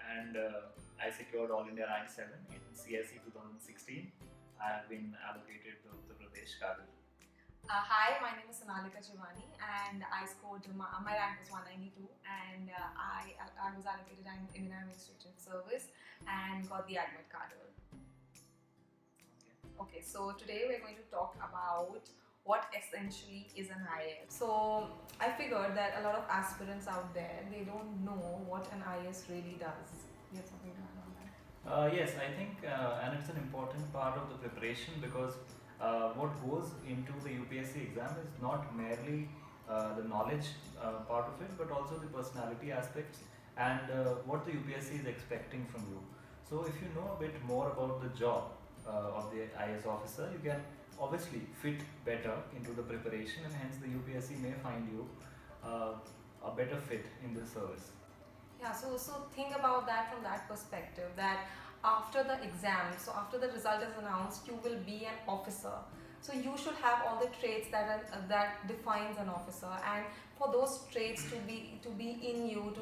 and I secured All India Rank 7 in CSE 2016. I have been allocated to Uttar Pradesh, Kagal. Hi, my name is Sonalika Chivani and I scored, my rank was 192 and I was allocated in Indian Administrative Service and got the admit card. Okay, so today we're going to talk about what essentially is an IAS. So I figured that a lot of aspirants out there, they don't know what an IAS really does. You have something to add on that? Yes, I think, and it's an important part of the preparation because what goes into the UPSC exam is not merely the knowledge part of it, but also the personality aspects and what the UPSC is expecting from you. So, if you know a bit more about the job of the IAS officer, you can obviously fit better into the preparation, and hence the UPSC may find you a better fit in the service. Yeah, so think about that from that perspective, that after the exam, so after the result is announced, you will be an officer. So you should have all the traits that defines an officer, and for those traits to be in you,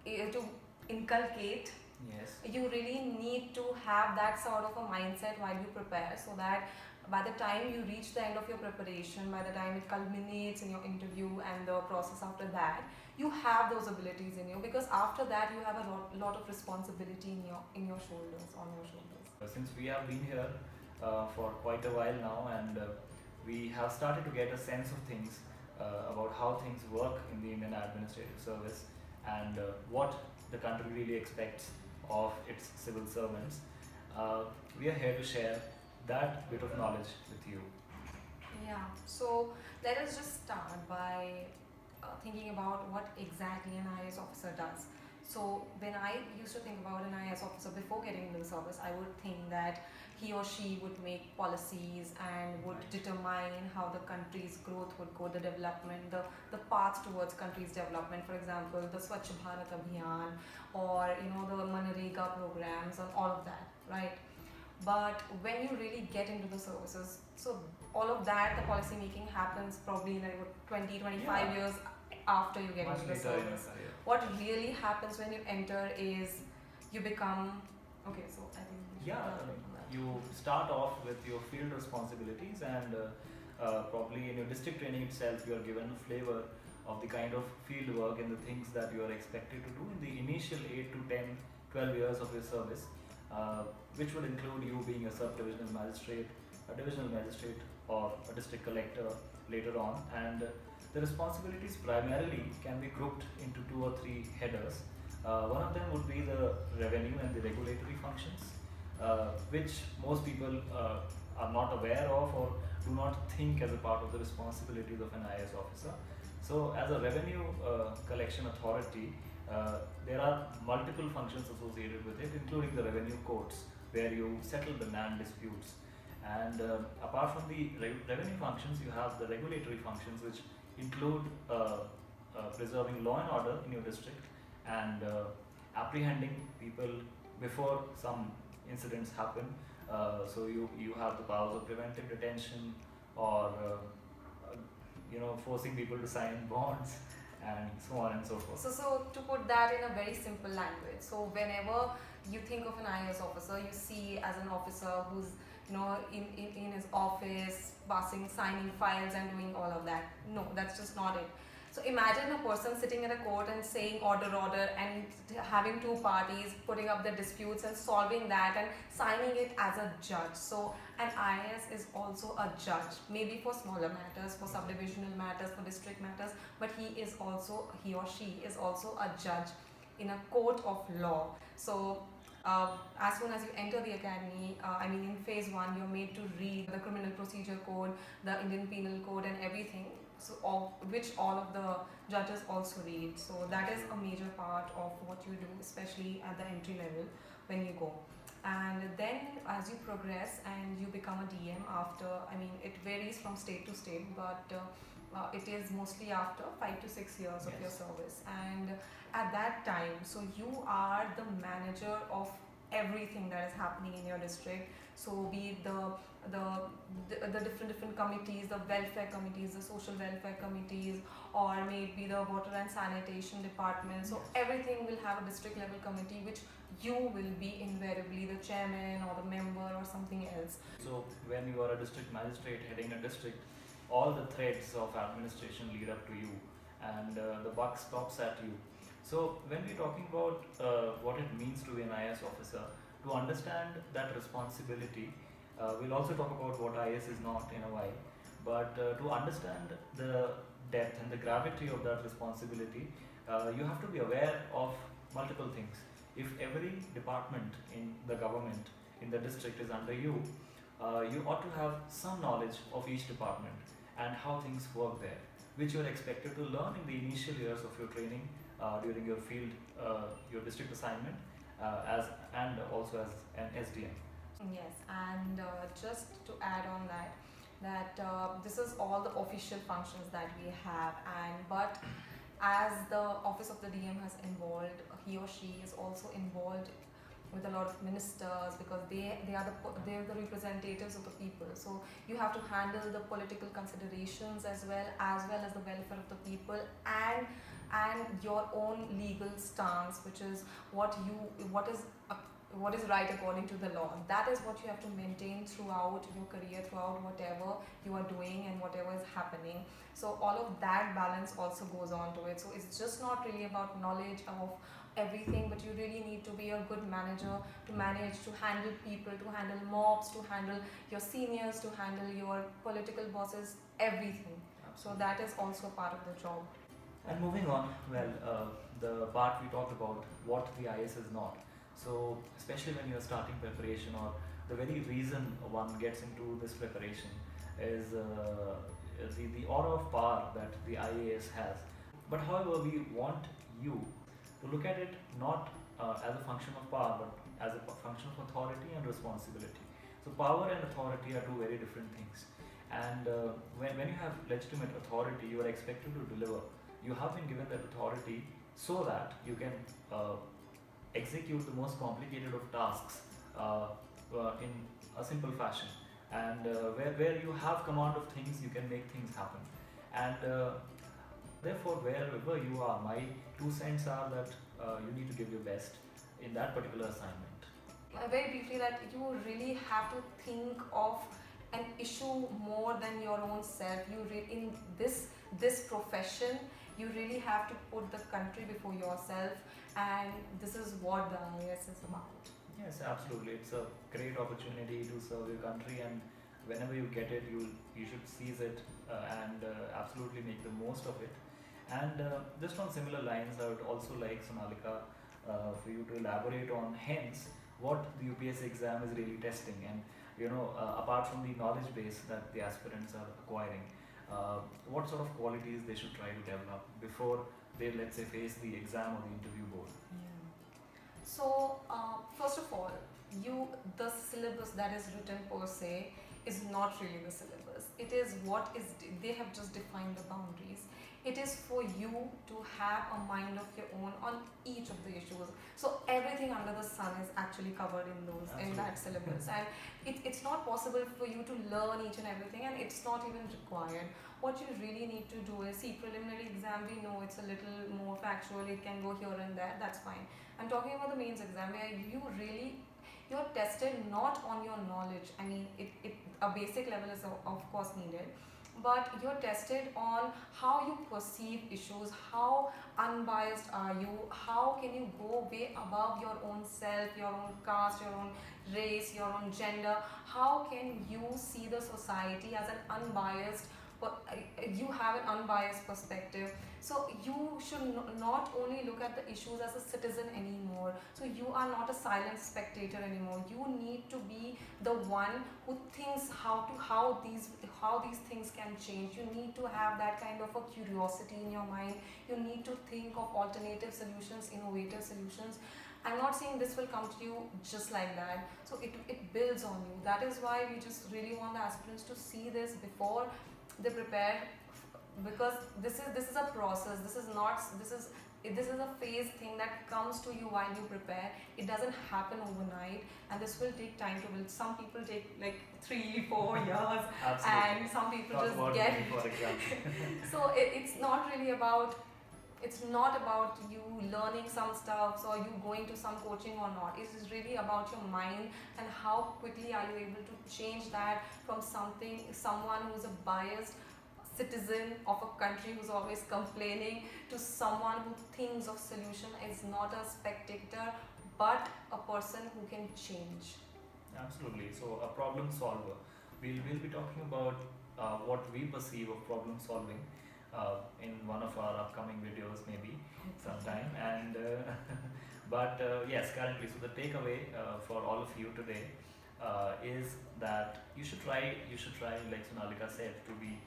to inculcate. Yes. You really need to have that sort of a mindset while you prepare, so that by the time you reach the end of your preparation, by the time it culminates in your interview and the process after that, you have those abilities in you, because after that you have a lot of responsibility in your shoulders, on your shoulders. Since we have been here for quite a while now, and we have started to get a sense of things about how things work in the Indian Administrative Service and what the country really expects of its civil servants. We are here to share that bit of knowledge with you. Yeah, so let us just start by thinking about what exactly an IAS officer does. So when I used to think about an IAS officer before getting into the service, I would think that he or she would make policies and would determine how the country's growth would go, the development, the path towards country's development. For example, the Swachh Bharat Abhiyan, or the Manrega programs and all of that, right? But when you really get into the services, so all of that, the policy making happens probably like 20-25 years after you get into the service. What really happens when you enter is you become, okay, so I think you start off with your field responsibilities, and probably in your district training itself you are given a flavor of the kind of field work and the things that you are expected to do in the initial 8 to 10, 12 years of your service, which would include you being a sub-divisional magistrate, a divisional magistrate, or a district collector later on. And the responsibilities primarily can be grouped into 2 or 3 headers. One of them would be the revenue and the regulatory functions, which most people are not aware of or do not think as a part of the responsibilities of an IAS officer. So, as a revenue collection authority, there are multiple functions associated with it, including the revenue courts, where you settle the land disputes. And apart from the revenue functions, you have the regulatory functions, which include preserving law and order in your district and apprehending people before some incidents happen. So you have the powers of preventive detention, or forcing people to sign bonds, and so on and so forth. So to put that in a very simple language, so whenever you think of an IAS officer, you see as an officer who's in his office signing files and doing all of that. No, that's just not it. So imagine a person sitting in a court and saying order, and having 2 parties putting up their disputes and solving that and signing it as a judge. So an IAS is also a judge, maybe for smaller matters, for subdivisional matters, for district matters, but he or she is also a judge in a court of law. So as soon as you enter the academy, in phase 1, you're made to read the Criminal Procedure Code, the Indian Penal Code, and everything, so which all of the judges also read. So that is a major part of what you do, especially at the entry level when you go. And then as you progress and you become a DM after, it varies from state to state, but it is mostly after 5 to 6 years of your service. And at that time, so you are the manager of everything that is happening in your district. So be it the different committees, the welfare committees, the social welfare committees, or maybe the water and sanitation department. So everything will have a district level committee, which you will be invariably the chairman or the member or something else. So when you are a district magistrate heading a district, all the threads of administration lead up to you, and the buck stops at you. So when we're talking about what it means to be an IAS officer, to understand that responsibility, we'll also talk about what IAS is not in a while, but to understand the depth and the gravity of that responsibility, you have to be aware of multiple things. If every department in the government, in the district is under you, you ought to have some knowledge of each department and how things work there, which you are expected to learn in the initial years of your training during your field, your district assignment, and also as an SDM. Yes, and just to add on that this is all the official functions that we have, but as the office of the DM has involved, he or she is also involved with a lot of ministers, because they're the representatives of the people. So you have to handle the political considerations as well as the welfare of the people, and your own legal stance, which is what is right according to the law. That is what you have to maintain throughout your career, throughout whatever you are doing and whatever is happening. So all of that balance also goes on to it. So it's just not really about knowledge of everything, but you really need to be a good manager, to manage, to handle people, to handle mobs, to handle your seniors, to handle your political bosses, everything. So that is also part of the job. And moving on, well, the part we talked about, what the IAS is not. So, especially when you're starting preparation, or the very reason one gets into this preparation is the aura of power that the IAS has. But however, we want you to look at it not as a function of power, but as a function of authority and responsibility. So, power and authority are two very different things. And when you have legitimate authority, you are expected to deliver. You have been given that authority so that you can execute the most complicated of tasks in a simple fashion, and where you have command of things, you can make things happen. And therefore, wherever you are, my 2 cents are that you need to give your best in that particular assignment. Very briefly, that you really have to think of an issue more than your own self. In this profession, you really have to put the country before yourself, and this is what the IAS is about. Yes, absolutely. It's a great opportunity to serve your country, and whenever you get it, you should seize it and absolutely make the most of it. And just on similar lines, I would also like, Sonalika, for you to elaborate on hence what the UPSC exam is really testing, and apart from the knowledge base that the aspirants are acquiring, what sort of qualities they should try to develop before they, let's say, face the exam or the interview board. Yeah. So first of all, the syllabus that is written per se is not really the syllabus. It is they have just defined the boundaries. It is for you to have a mind of your own on each of the issues. So everything under the sun is actually covered in that syllabus, and it's not possible for you to learn each and everything, and it's not even required. What you really need to do is, see, preliminary exam, we know it's a little more factual, it can go here and there, that's fine. I'm talking about the mains exam, where you're tested not on your knowledge. I mean, a basic level is of course needed, but you're tested on how you perceive issues, how unbiased are you, how can you go way above your own self, your own caste, your own race, your own gender, how can you see the society as an unbiased, you have an unbiased perspective. So you should not only look at the issues as a citizen anymore. So you are not a silent spectator anymore. You need to be the one who thinks how these things can change. You need to have that kind of a curiosity in your mind. You need to think of alternative solutions, innovative solutions. I'm not saying this will come to you just like that. So it builds on you. That is why we just really want the aspirants to see this before they prepare, because this is a process. This is This is a phase thing that comes to you while you prepare. It doesn't happen overnight, and this will take time to build. Some people take like 3-4 years, Absolutely. and some people Talk just about get me, for example. so it's not really about, it's not about you learning some stuff or you going to some coaching or not. It is really about your mind and how quickly are you able to change that from someone who's a biased citizen of a country who's always complaining to someone who thinks of solution, is not a spectator but a person who can change. Absolutely. So a problem solver. We'll be talking about what we perceive of problem solving in one of our upcoming videos, maybe sometime. And but yes, currently, so the takeaway for all of you today is that you should try, like Sonalika said, to be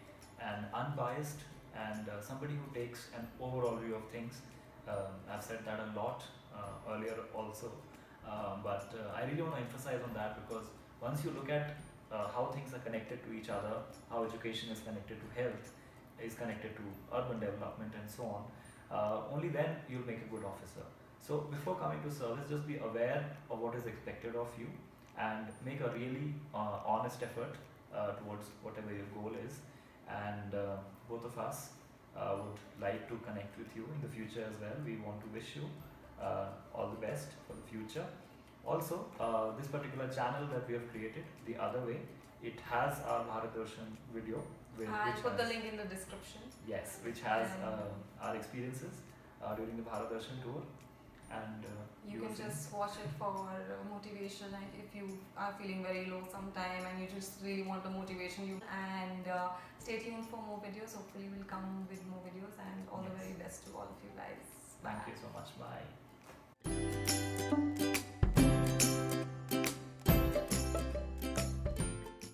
an unbiased and somebody who takes an overall view of things. I've said that a lot earlier also, but I really want to emphasize on that, because once you look at how things are connected to each other, how education is connected to health, is connected to urban development and so on, only then you'll make a good officer. So before coming to service, just be aware of what is expected of you and make a really honest effort towards whatever your goal is. And both of us would like to connect with you in the future as well. We want to wish you all the best for the future. Also, this particular channel that we have created, The Other Way, it has our Bharat Darshan video. I'll put the link in the description. Yes, which has our experiences during the Bharat Darshan tour. And you can just watch it for motivation, and if you are feeling very low sometime and you just really want the motivation, and stay tuned for more videos. Hopefully we'll come with more videos, and all the very best to all of you guys. Thank you so much. Bye.